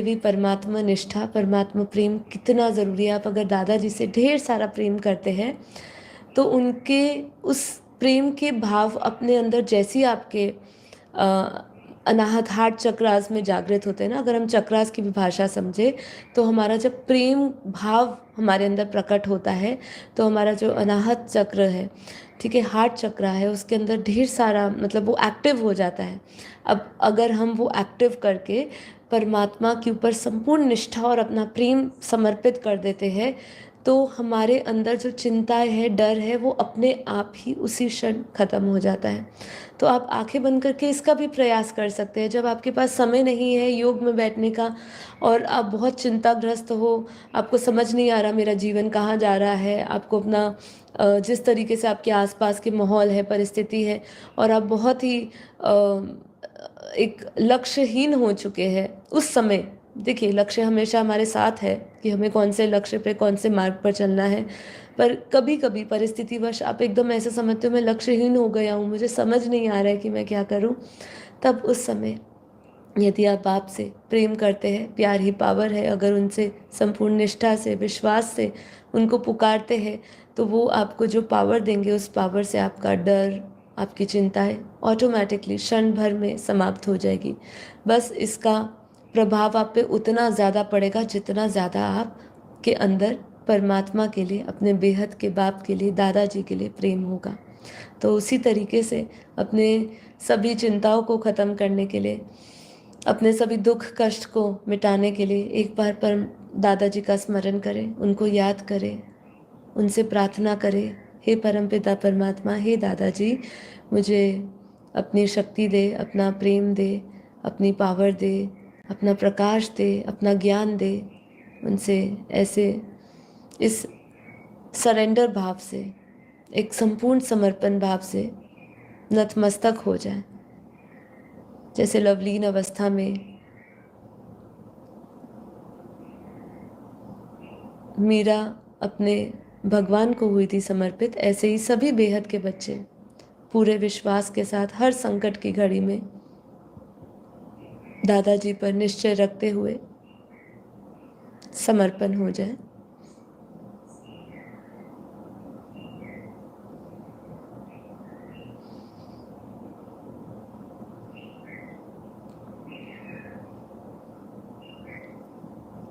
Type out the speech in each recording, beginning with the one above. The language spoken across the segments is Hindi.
भी परमात्मा निष्ठा, परमात्मा प्रेम कितना ज़रूरी है। आप अगर दादाजी से ढेर सारा प्रेम करते हैं तो उनके उस प्रेम के भाव अपने अंदर जैसे ही आपके अनाहत हार्ट चक्रास में जागृत होते हैं ना, अगर हम चक्रास की भी भाषा समझे तो हमारा जब प्रेम भाव हमारे अंदर प्रकट होता है तो हमारा जो अनाहत चक्र है, ठीक है, हार्ट चक्र है, उसके अंदर ढेर सारा मतलब वो एक्टिव हो जाता है। अब अगर हम वो एक्टिव करके परमात्मा के ऊपर संपूर्ण निष्ठा और अपना प्रेम समर्पित कर देते हैं तो हमारे अंदर जो चिंताएं है, डर है, वो अपने आप ही उसी क्षण खत्म हो जाता है। तो आप आंखें बंद करके इसका भी प्रयास कर सकते हैं। जब आपके पास समय नहीं है योग में बैठने का और आप बहुत चिंताग्रस्त हो, आपको समझ नहीं आ रहा मेरा जीवन कहाँ जा रहा है, आपको अपना जिस तरीके से आपके आसपास के माहौल है, परिस्थिति है, और आप बहुत ही एक लक्ष्यहीन हो चुके हैं उस समय। देखिए, लक्ष्य हमेशा हमारे साथ है कि हमें कौन से लक्ष्य पे, कौन से मार्ग पर चलना है, पर कभी कभी परिस्थितिवश आप एकदम ऐसे समझते हो मैं लक्ष्यहीन हो गया हूँ, मुझे समझ नहीं आ रहा है कि मैं क्या करूँ। तब उस समय यदि आप बाप से प्रेम करते हैं, प्यार ही पावर है, अगर उनसे संपूर्ण निष्ठा से, विश्वास से उनको पुकारते हैं तो वो आपको जो पावर देंगे, उस पावर से आपका डर, आपकी चिंताएं ऑटोमेटिकली क्षण भर में समाप्त हो जाएगी। बस इसका प्रभाव आप पे उतना ज़्यादा पड़ेगा जितना ज़्यादा आप के अंदर परमात्मा के लिए, अपने बेहद के बाप के लिए, दादाजी के लिए प्रेम होगा। तो उसी तरीके से अपने सभी चिंताओं को ख़त्म करने के लिए, अपने सभी दुख कष्ट को मिटाने के लिए एक बार परम दादाजी का स्मरण करें, उनको याद करें, उनसे प्रार्थना करें, हे परमपिता परमात्मा, हे दादाजी, मुझे अपनी शक्ति दे, अपना प्रेम दे, अपनी पावर दे, अपना प्रकाश दे, अपना ज्ञान दे। उनसे ऐसे इस सरेंडर भाव से, एक संपूर्ण समर्पण भाव से नतमस्तक हो जाए। जैसे लवलीन अवस्था में मीरा अपने भगवान को हुई थी समर्पित, ऐसे ही सभी बेहद के बच्चे पूरे विश्वास के साथ हर संकट की घड़ी में दादाजी पर निश्चय रखते हुए समर्पण हो जाए।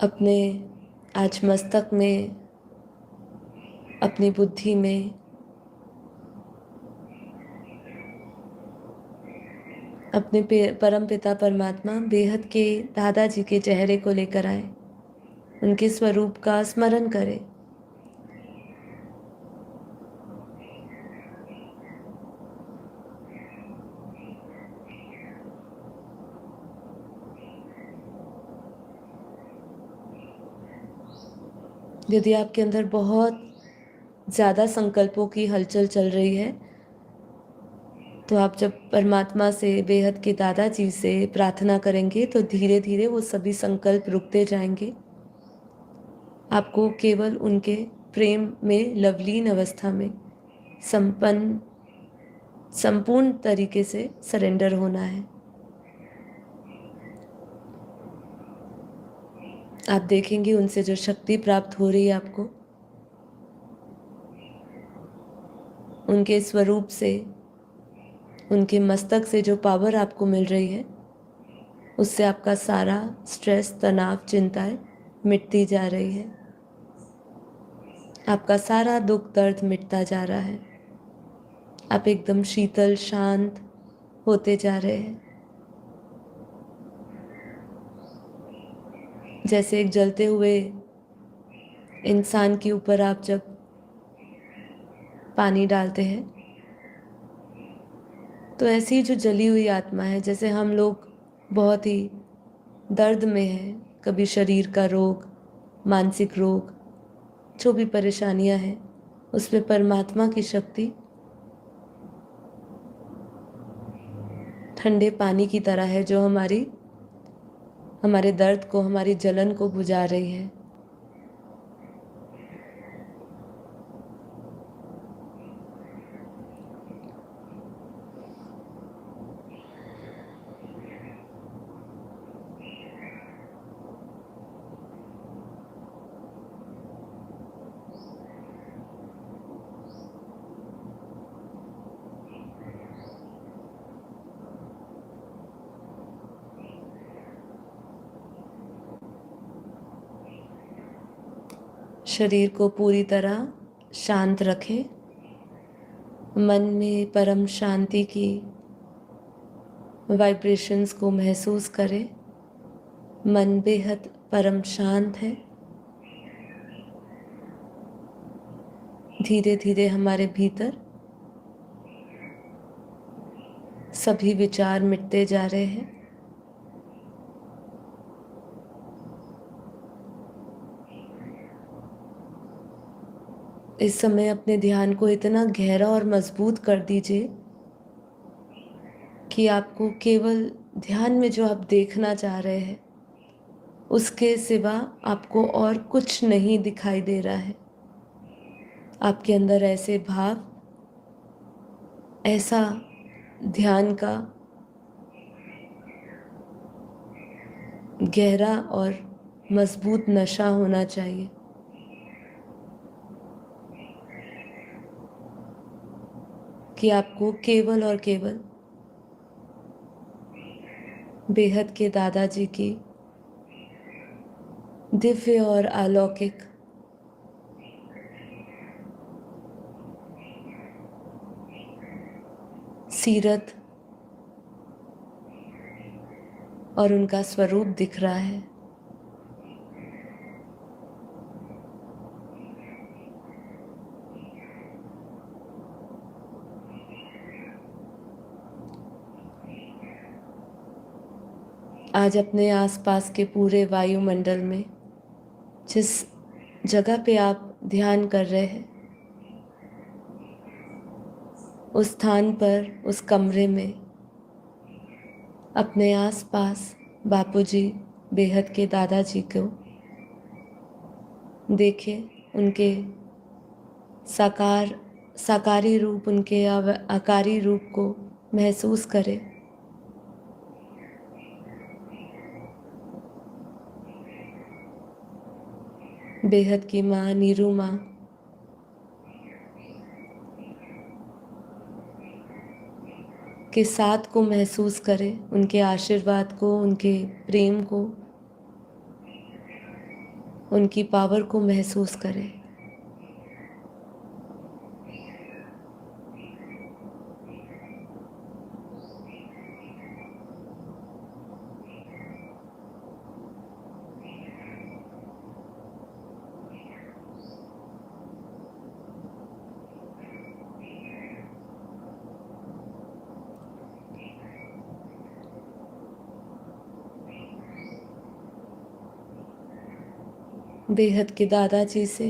अपने आज मस्तक में, अपनी बुद्धि में अपने परम पिता परमात्मा बेहद के दादाजी के चेहरे को लेकर आए, उनके स्वरूप का स्मरण करें। यदि आपके अंदर बहुत ज़्यादा संकल्पों की हलचल चल रही है तो आप जब परमात्मा से, बेहद के दादाजी से प्रार्थना करेंगे तो धीरे धीरे वो सभी संकल्प रुकते जाएंगे। आपको केवल उनके प्रेम में लवलीन अवस्था में संपूर्ण तरीके से सरेंडर होना है। आप देखेंगे उनसे जो शक्ति प्राप्त हो रही है आपको, उनके स्वरूप से, उनके मस्तक से जो पावर आपको मिल रही है, उससे आपका सारा स्ट्रेस, तनाव, चिंताएं मिटती जा रही है। आपका सारा दुख दर्द मिटता जा रहा है। आप एकदम शीतल, शांत होते जा रहे हैं। जैसे एक जलते हुए इंसान के ऊपर आप जब पानी डालते हैं तो ऐसी ही जो जली हुई आत्मा है, जैसे हम लोग बहुत ही दर्द में हैं, कभी शरीर का रोग, मानसिक रोग, जो भी परेशानियां हैं, उस पे परमात्मा की शक्ति ठंडे पानी की तरह है जो हमारे दर्द को, हमारी जलन को बुझा रही है। शरीर को पूरी तरह शांत रखें। मन में परम शांति की वाइब्रेशंस को महसूस करें। मन बेहद परम शांत है। धीरे धीरे हमारे भीतर सभी विचार मिटते जा रहे हैं। इस समय अपने ध्यान को इतना गहरा और मजबूत कर दीजिए कि आपको केवल ध्यान में जो आप देखना चाह रहे हैं उसके सिवा आपको और कुछ नहीं दिखाई दे रहा है। आपके अंदर ऐसे भाव, ऐसा ध्यान का गहरा और मजबूत नशा होना चाहिए कि आपको केवल और केवल बेहद के दादाजी की दिव्य और अलौकिक सीरत और उनका स्वरूप दिख रहा है। आज अपने आसपास के पूरे वायुमंडल में जिस जगह पे आप ध्यान कर रहे हैं उस स्थान पर, उस कमरे में अपने आसपास बापूजी, बेहद के दादाजी को देखें। उनके साकारी रूप, उनके आकारी रूप को महसूस करें। बेहद की माँ नीरू माँ के साथ को महसूस करें, उनके आशीर्वाद को, उनके प्रेम को, उनकी पावर को महसूस करें। बेहद के दादाजी से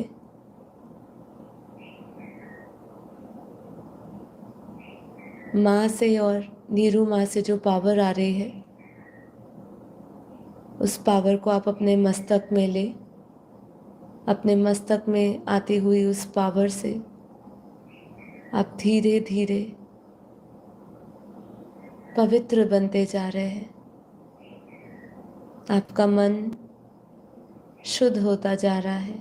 माँ से और नीरू माँ से जो पावर आ रही है उस पावर को आप अपने मस्तक में ले। अपने मस्तक में आती हुई उस पावर से आप धीरे धीरे पवित्र बनते जा रहे हैं। आपका मन शुद्ध होता जा रहा है।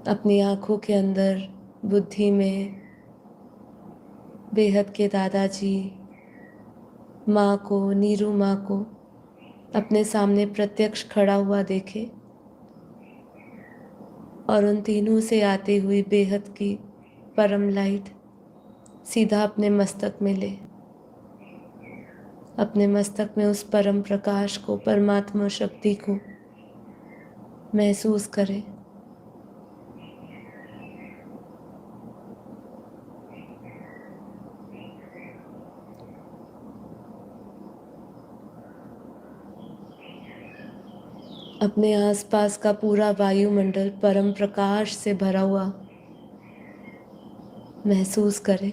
अपनी आँखों के अंदर, बुद्धि में बेहद के दादाजी, माँ को, नीरू माँ को अपने सामने प्रत्यक्ष खड़ा हुआ देखे और उन तीनों से आती हुई बेहद की परम लाइट सीधा अपने मस्तक में ले। अपने मस्तक में उस परम प्रकाश को, परमात्मा शक्ति को महसूस करें। अपने आसपास का पूरा वायुमंडल परम प्रकाश से भरा हुआ महसूस करें।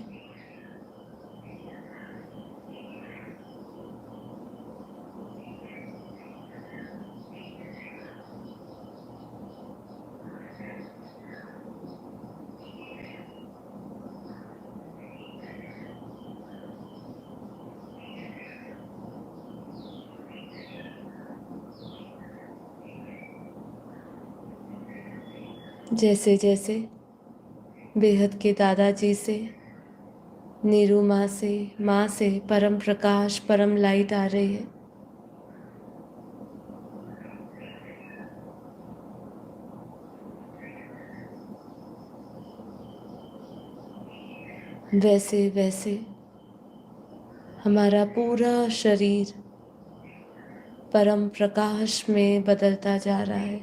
जैसे जैसे बेहद के दादाजी से नीरू माँ से परम प्रकाश, परम लाइट आ रही है। वैसे वैसे हमारा पूरा शरीर परम प्रकाश में बदलता जा रहा है।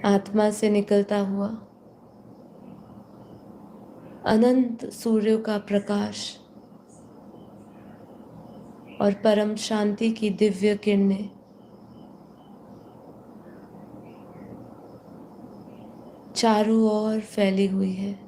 आत्मा से निकलता हुआ अनंत सूर्यों का प्रकाश और परम शांति की दिव्य किरणें चारों ओर फैली हुई है।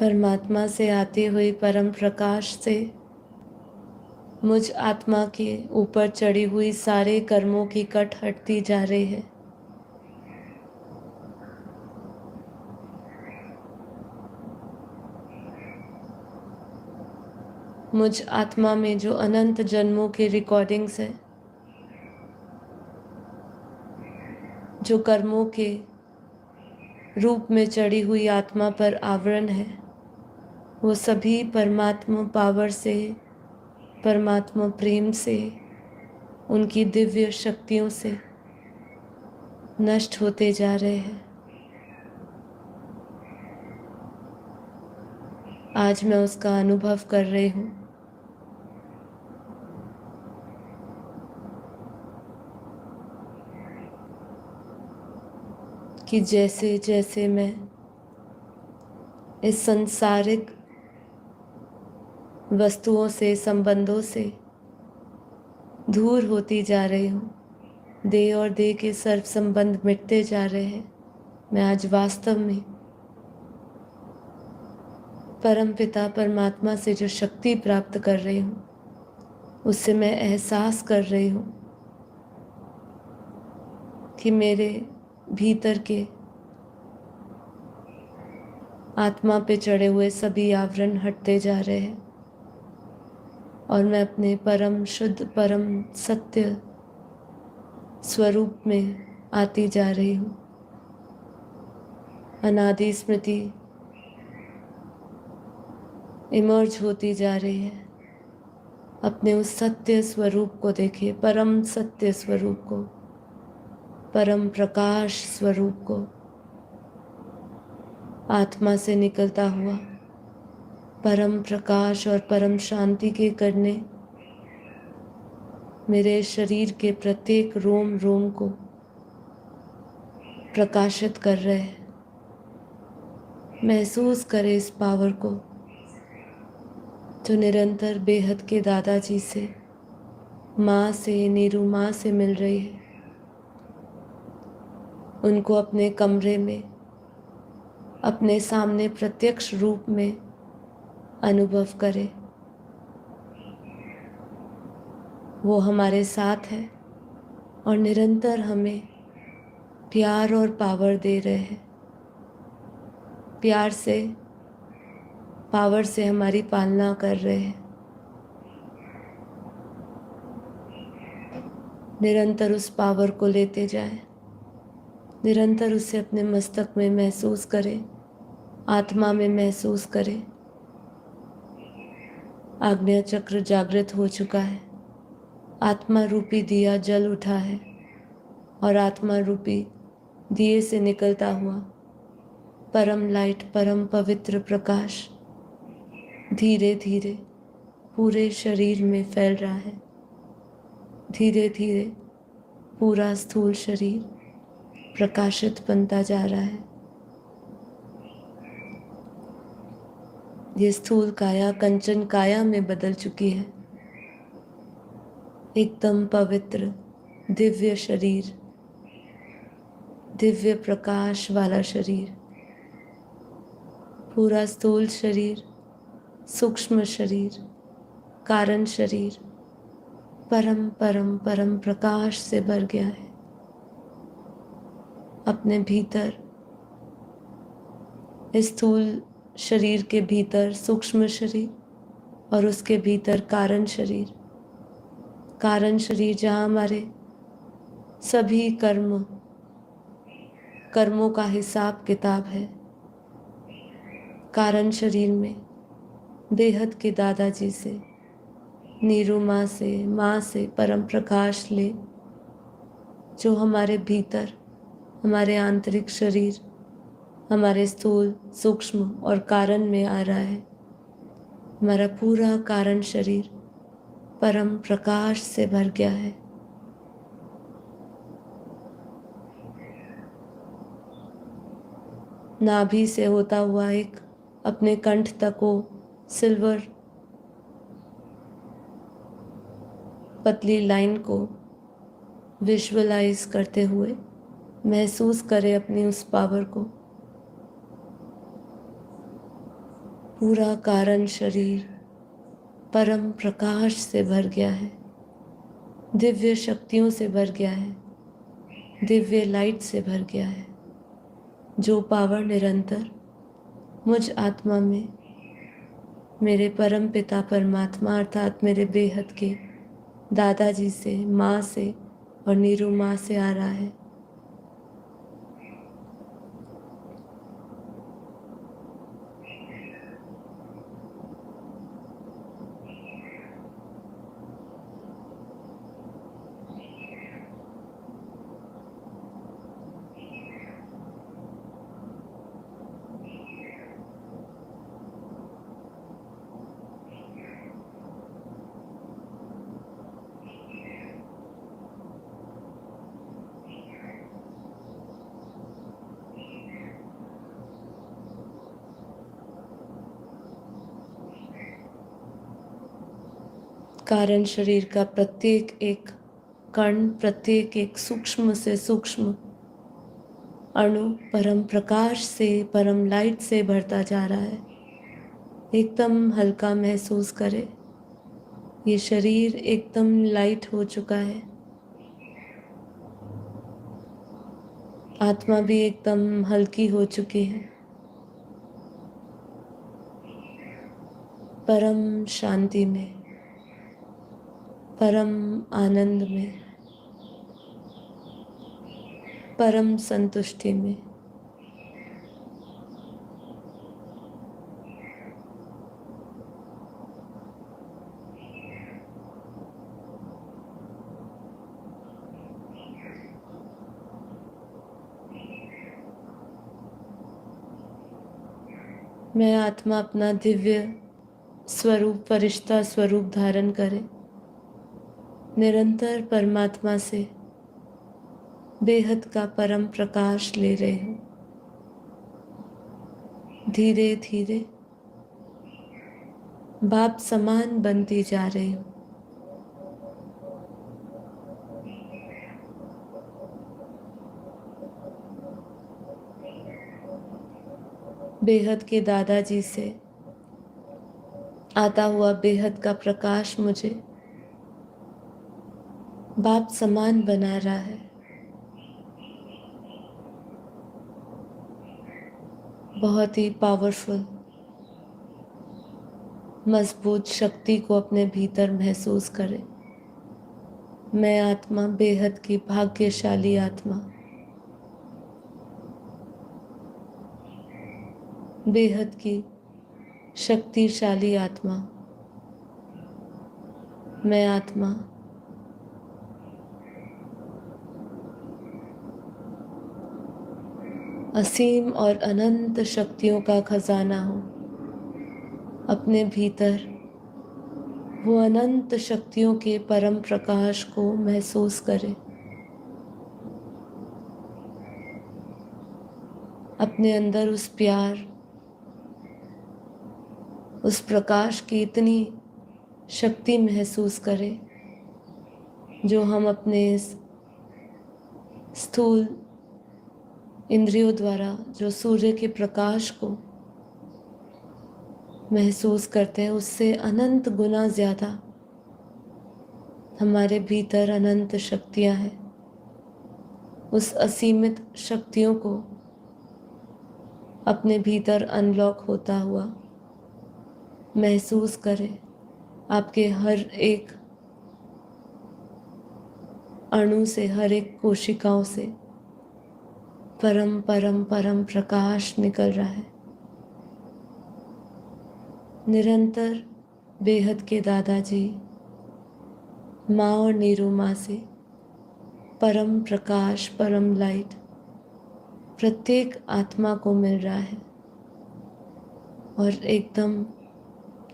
परमात्मा से आती हुई परम प्रकाश से मुझ आत्मा के ऊपर चढ़ी हुई सारे कर्मों की कट हटती जा रही है। मुझ आत्मा में जो अनंत जन्मों की रिकॉर्डिंग्स है, जो कर्मों के रूप में चढ़ी हुई आत्मा पर आवरण है, वो सभी परमात्मा पावर से, परमात्मा प्रेम से, उनकी दिव्य शक्तियों से नष्ट होते जा रहे हैं। आज मैं उसका अनुभव कर रही हूँ। कि जैसे जैसे मैं इस संसारिक वस्तुओं से, संबंधों से दूर होती जा रही हूँ, देह और देह के सर्व संबंध मिटते जा रहे हैं, मैं आज वास्तव में परम पिता परमात्मा से जो शक्ति प्राप्त कर रही हूँ, उससे मैं एहसास कर रही हूँ कि मेरे भीतर के आत्मा पे चढ़े हुए सभी आवरण हटते जा रहे हैं और मैं अपने परम शुद्ध, परम सत्य स्वरूप में आती जा रही हूँ। अनादि स्मृति इमर्ज होती जा रही है। अपने उस सत्य स्वरूप को देखिए, परम सत्य स्वरूप को, परम प्रकाश स्वरूप को। आत्मा से निकलता हुआ परम प्रकाश और परम शांति के करने मेरे शरीर के प्रत्येक रोम रोम को प्रकाशित कर रहे हैं। महसूस करें इस पावर को जो निरंतर बेहद के दादाजी से, माँ से, नीरू माँ से मिल रही है। उनको अपने कमरे में, अपने सामने प्रत्यक्ष रूप में अनुभव करें। वो हमारे साथ है और निरंतर हमें प्यार और पावर दे रहे हैं। प्यार से, पावर से हमारी पालना कर रहे हैं। निरंतर उस पावर को लेते जाएं, निरंतर उसे अपने मस्तक में महसूस करें, आत्मा में महसूस करें। आज्ञा चक्र जागृत हो चुका है, आत्मा रूपी दिया जल उठा है और आत्मा रूपी दिए से निकलता हुआ परम लाइट, परम पवित्र प्रकाश धीरे धीरे पूरे शरीर में फैल रहा है। धीरे धीरे पूरा स्थूल शरीर प्रकाशित बनता जा रहा है। ये स्थूल काया कंचन काया में बदल चुकी है। एकदम पवित्र दिव्य शरीर दिव्य प्रकाश वाला शरीर, पूरा स्थूल शरीर, सूक्ष्म शरीर, कारण शरीर परम परम परम प्रकाश से भर गया है। अपने भीतर, स्थूल शरीर के भीतर सूक्ष्म शरीर और उसके भीतर कारण शरीर। कारण शरीर जहाँ हमारे सभी कर्मों का हिसाब किताब है। कारण शरीर में बेहद के दादाजी से, नीरू माँ से परम प्रकाश ले, जो हमारे भीतर, हमारे आंतरिक शरीर, हमारे स्थूल, सूक्ष्म और कारण में आ रहा है। हमारा पूरा कारण शरीर परम प्रकाश से भर गया है। नाभि से होता हुआ एक अपने कंठ तक को सिल्वर पतली लाइन को विजुअलाइज करते हुए महसूस करें अपनी उस पावर को। पूरा कारण शरीर परम प्रकाश से भर गया है, दिव्य शक्तियों से भर गया है, दिव्य लाइट से भर गया है। जो पावर निरंतर मुझ आत्मा में, मेरे परम पिता परमात्मा अर्थात मेरे बेहद के दादाजी से, माँ से और नीरू माँ से आ रहा है। कारण शरीर का प्रत्येक एक कण, प्रत्येक एक सूक्ष्म से सूक्ष्म अणु परम प्रकाश से, परम लाइट से भरता जा रहा है। एकदम हल्का महसूस करें, ये शरीर एकदम लाइट हो चुका है। आत्मा भी एकदम हल्की हो चुकी है, परम शांति में, परम आनंद में, परम संतुष्टि में। मैं आत्मा अपना दिव्य स्वरूप, फरिश्ता स्वरूप धारण करे, निरंतर परमात्मा से बेहद का परम प्रकाश ले रहे हूँ। धीरे धीरे बाप समान बनती जा रही हूँ। बेहद के दादाजी से आता हुआ बेहद का प्रकाश मुझे बाप समान बना रहा है। बहुत ही पावरफुल, मजबूत शक्ति को अपने भीतर महसूस करें। मैं आत्मा बेहद की भाग्यशाली आत्मा, बेहद की शक्तिशाली आत्मा। मैं आत्मा असीम और अनंत शक्तियों का खजाना हूँ। अपने भीतर वो अनंत शक्तियों के परम प्रकाश को महसूस करें। अपने अंदर उस प्यार, उस प्रकाश की इतनी शक्ति महसूस करें जो हम अपने इस स्थूल इंद्रियों द्वारा जो सूर्य के प्रकाश को महसूस करते हैं उससे अनंत गुना ज़्यादा हमारे भीतर अनंत शक्तियाँ हैं। उस असीमित शक्तियों को अपने भीतर अनलॉक होता हुआ महसूस करें। आपके हर एक अणु से, हर एक कोशिकाओं से परम परम परम प्रकाश निकल रहा है। निरंतर बेहद के दादाजी, माँ और नीरू माँ से परम प्रकाश, परम लाइट प्रत्येक आत्मा को मिल रहा है और एकदम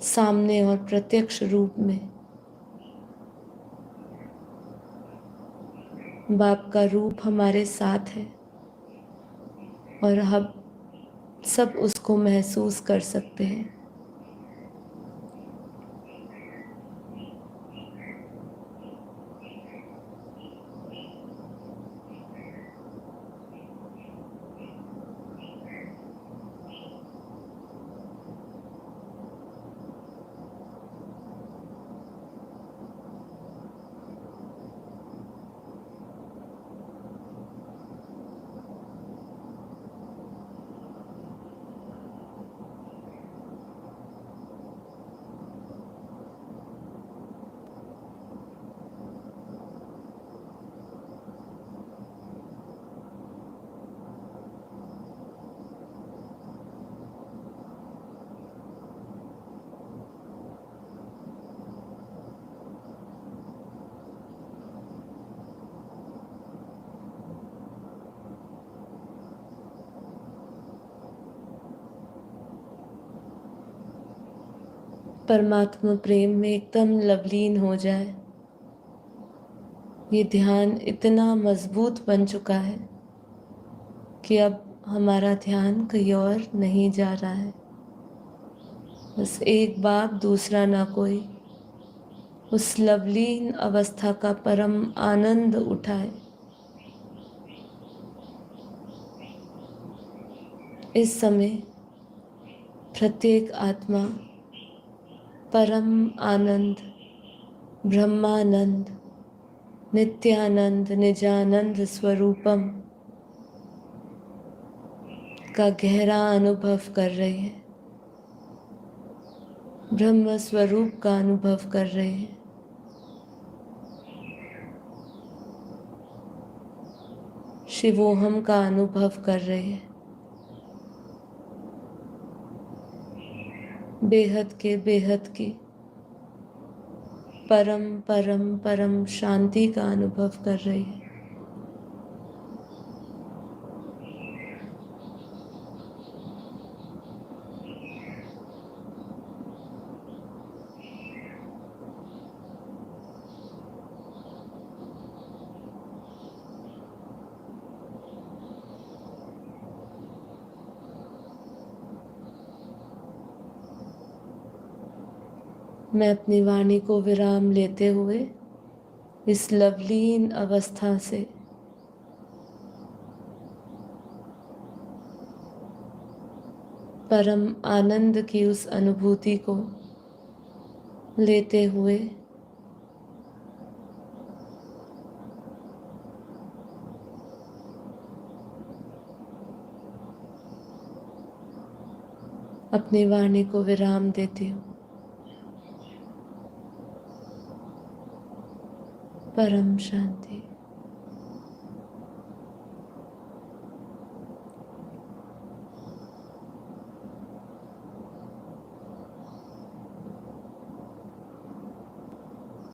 सामने और प्रत्यक्ष रूप में बाप का रूप हमारे साथ है और हम सब उसको महसूस कर सकते हैं। परमात्मा प्रेम में एकदम लवलीन हो जाए। ये ध्यान इतना मजबूत बन चुका है कि अब हमारा ध्यान कहीं और नहीं जा रहा है। बस एक बाप दूसरा ना कोई उस लवलीन अवस्था का परम आनंद उठाए। इस समय प्रत्येक आत्मा परम आनंद, ब्रह्मानंद, नित्यानंद, निजानंद स्वरूपम का गहरा अनुभव कर रही है, ब्रह्म स्वरूप का अनुभव कर रहे हैं। शिवोहम का अनुभव कर रहे हैं। बेहद की परम परम परम शांति का अनुभव कर रही है। मैं अपनी वाणी को विराम लेते हुए इस लवलीन अवस्था से परम आनंद की उस अनुभूति को लेते हुए अपनी वाणी को विराम देती हूँ। परम शांति।